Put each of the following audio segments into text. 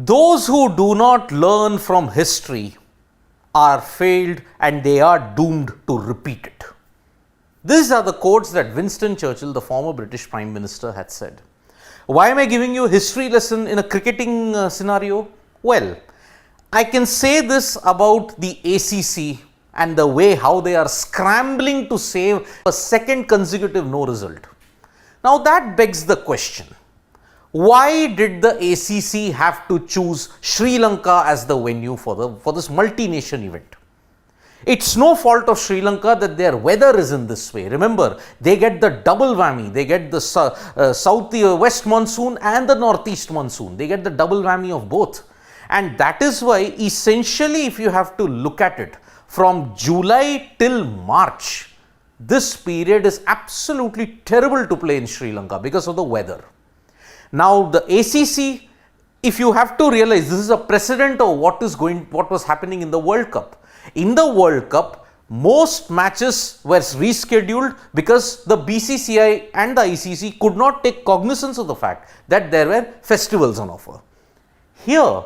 Those who do not learn from history are failed and they are doomed to repeat it. These are the quotes that Winston Churchill, the former British Prime Minister, had said. Why am I giving you a history lesson in a cricketing scenario? Well, I can say this about the ACC and the way how they are scrambling to save a second consecutive no result. Now that begs the question, why did the ACC have to choose Sri Lanka as the venue for this multi-nation event? It's no fault of Sri Lanka that their weather is in this way. Remember, they get the double whammy. They get the south-west monsoon and the northeast monsoon. They get the double whammy of both. And that is why essentially, if you have to look at it, from July till March, this period is absolutely terrible to play in Sri Lanka because of the weather. Now the ACC, if you have to realize, this is a precedent of what was happening in the World Cup. In the World Cup, most matches were rescheduled because the BCCI and the ICC could not take cognizance of the fact that there were festivals on offer. Here,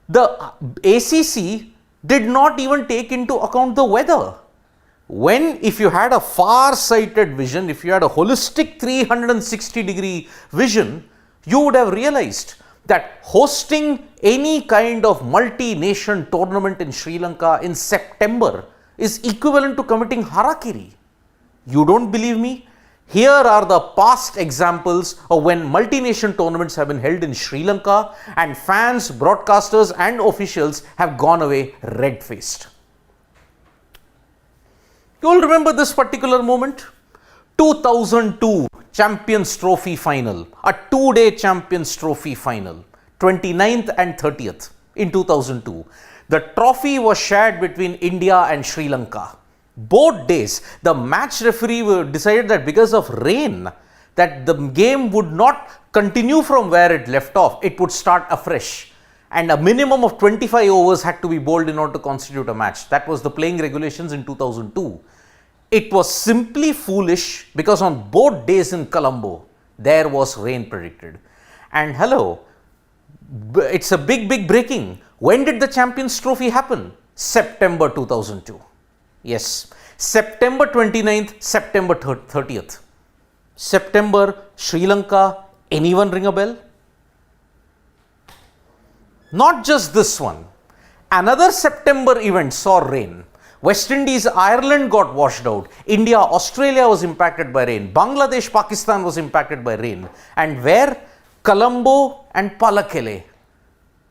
the ACC did not even take into account the weather. If you had a far-sighted vision, if you had a holistic 360-degree vision, you would have realized that hosting any kind of multi-nation tournament in Sri Lanka in September is equivalent to committing harakiri. You don't believe me? Here are the past examples of when multi-nation tournaments have been held in Sri Lanka and fans, broadcasters and officials have gone away red-faced. You all remember this particular moment? 2002 Champions Trophy final, a two-day Champions Trophy final, 29th and 30th in 2002. The trophy was shared between India and Sri Lanka. Both days, the match referee decided that because of rain, that the game would not continue from where it left off, it would start afresh. And a minimum of 25 overs had to be bowled in order to constitute a match. That was the playing regulations in 2002. It was simply foolish because on both days in Colombo, there was rain predicted. And hello, it's a big breaking. When did the Champions Trophy happen? September 2002. Yes, September 29th, September 30th. September, Sri Lanka, anyone ring a bell? Not just this one. Another September event saw rain. West Indies, Ireland got washed out. India, Australia was impacted by rain. Bangladesh, Pakistan was impacted by rain. And where? Colombo and Palakele.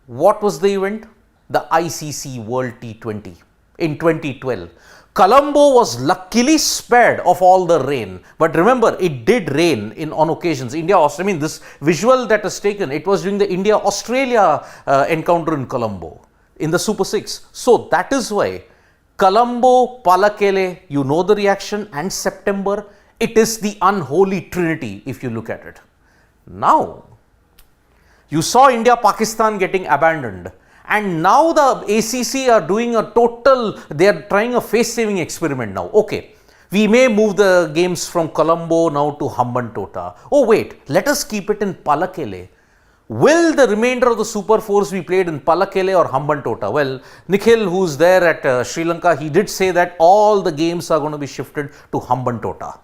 What was the event? The ICC World T20 in 2012. Colombo was luckily spared of all the rain. But remember, it did rain on occasions. This visual that was taken, it was during the India-Australia encounter in Colombo in the Super 6. So that is why Colombo, Palakele, you know the reaction, and September, it is the unholy trinity if you look at it. Now, you saw India-Pakistan getting abandoned. And now the ACC are doing they are trying a face-saving experiment now. Okay, we may move the games from Colombo now to Hambantota. Oh wait, let us keep it in Palakele. Will the remainder of the Super 4s be played in Palakele or Hambantota? Well, Nikhil, who's there at Sri Lanka, he did say that all the games are going to be shifted to Hambantota.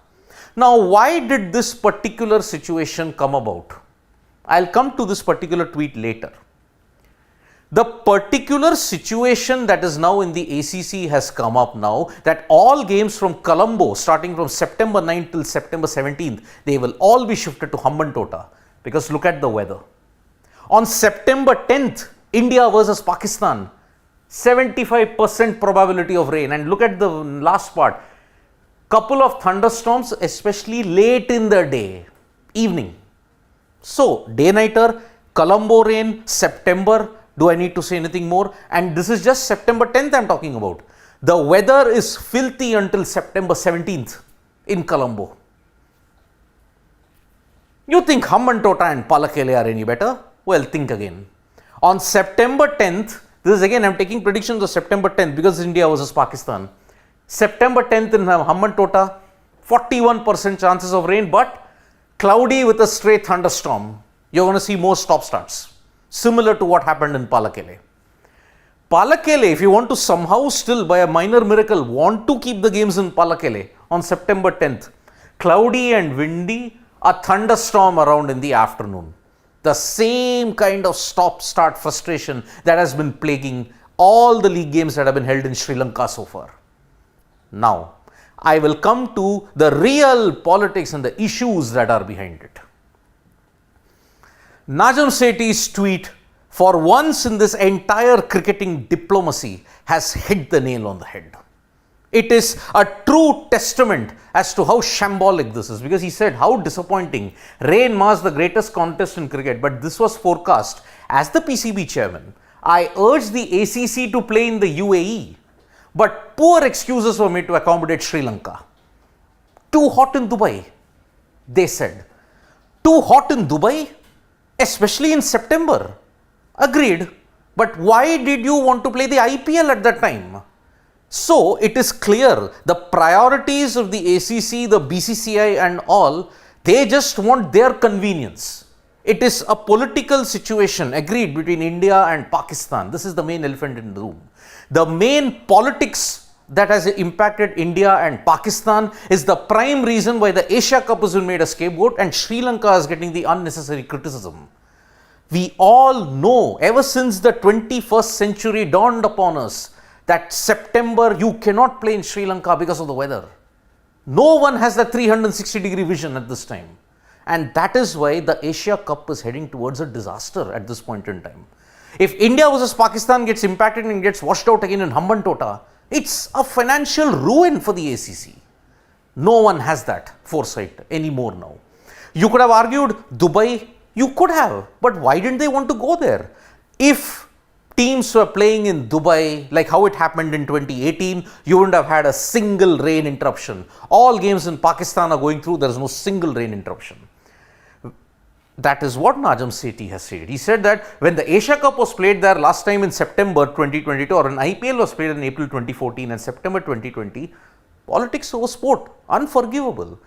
Now, why did this particular situation come about? I'll come to this particular tweet later. The particular situation that is now in the ACC has come up now that all games from Colombo starting from September 9th till September 17th, they will all be shifted to Hambantota because look at the weather. On September 10th, India versus Pakistan, 75% probability of rain, and look at the last part, couple of thunderstorms especially late in the day, evening. So, day-nighter, Colombo rain, September. Do I need to say anything more? And this is just September 10th I'm talking about. The weather is filthy until September 17th in Colombo. You think Hambantota and Palakele are any better? Well, think again. On September 10th, this is again I'm taking predictions of September 10th because India versus Pakistan. September 10th in Hambantota, 41% chances of rain but cloudy with a stray thunderstorm. You're going to see more stop starts. similar to what happened in Palakele. Palakele, if you want to somehow still, by a minor miracle, want to keep the games in Palakele on September 10th, cloudy and windy, a thunderstorm around in the afternoon. The same kind of stop-start frustration that has been plaguing all the league games that have been held in Sri Lanka so far. Now, I will come to the real politics and the issues that are behind it. Najam Sethi's tweet, for once in this entire cricketing diplomacy, has hit the nail on the head. It is a true testament as to how shambolic this is, because he said how disappointing. Rain mars the greatest contest in cricket, but this was forecast. As the PCB chairman, I urged the ACC to play in the UAE, but poor excuses were made to accommodate Sri Lanka. Too hot in Dubai, they said. Too hot in Dubai, especially in September. Agreed, but why did you want to play the IPL at that time? So, it is clear the priorities of the ACC, the BCCI and all, they just want their convenience. It is a political situation, agreed, between India and Pakistan. This is the main elephant in the room. The main politics that has impacted India and Pakistan is the prime reason why the Asia Cup has been made a scapegoat and Sri Lanka is getting the unnecessary criticism. We all know, ever since the 21st century dawned upon us, that September you cannot play in Sri Lanka because of the weather. No one has that 360-degree vision at this time. And that is why the Asia Cup is heading towards a disaster at this point in time. If India versus Pakistan gets impacted and gets washed out again in Hambantota, it's a financial ruin for the ACC. No one has that foresight anymore now. You could have argued Dubai, you could have, but why didn't they want to go there? If teams were playing in Dubai, like how it happened in 2018, you wouldn't have had a single rain interruption. All games in Pakistan are going through, there is no single rain interruption. That is what Najam Sethi has said. He said that when the Asia Cup was played there last time in September 2022, or an IPL was played in April 2014 and September 2020, politics over sport, unforgivable.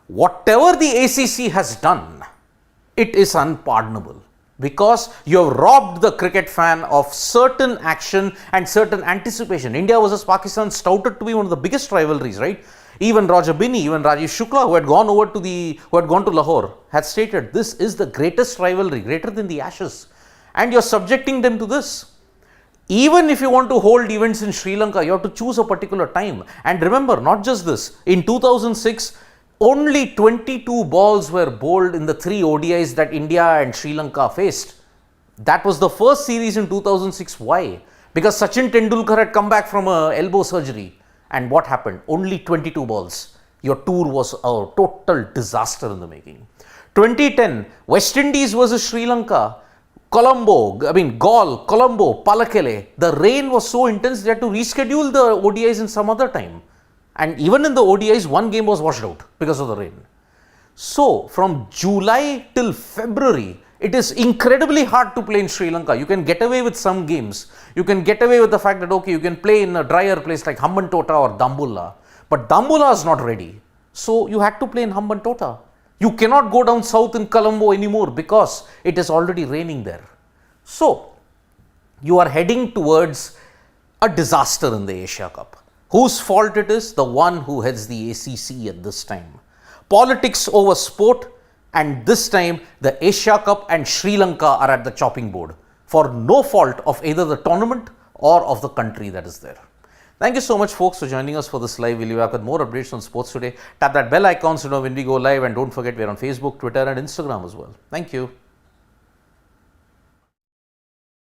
Whatever the ACC has done, it is unpardonable, because you have robbed the cricket fan of certain action and certain anticipation. India versus Pakistan touted to be one of the biggest rivalries, right? Even Roger Binney, even Rajesh Shukla, who had gone to Lahore, had stated this is the greatest rivalry, greater than the Ashes, and you're subjecting them to this. Even if you want to hold events in Sri Lanka, you have to choose a particular time. And remember, not just this, in 2006, only 22 balls were bowled in the 3 ODIs that India and Sri Lanka faced. That was the first series in 2006. Why? Because Sachin Tendulkar had come back from elbow surgery. And what happened? Only 22 balls. Your tour was a total disaster in the making. 2010, West Indies versus Sri Lanka. Galle, Colombo, Palakele. The rain was so intense they had to reschedule the ODIs in some other time. And even in the ODIs, one game was washed out because of the rain. So, from July till February, it is incredibly hard to play in Sri Lanka. You can get away with some games. You can get away with the fact that, okay, you can play in a drier place like Hambantota or Dambulla. But Dambulla is not ready. So, you had to play in Hambantota. You cannot go down south in Colombo anymore because it is already raining there. So, you are heading towards a disaster in the Asia Cup. Whose fault it is? The one who heads the ACC at this time. Politics over sport, and this time the Asia Cup and Sri Lanka are at the chopping board for no fault of either the tournament or of the country that is there. Thank you so much, folks, for joining us for this live. We'll be back with more updates on sports today. Tap that bell icon so you know when we go live, and don't forget we're on Facebook, Twitter and Instagram as well. Thank you.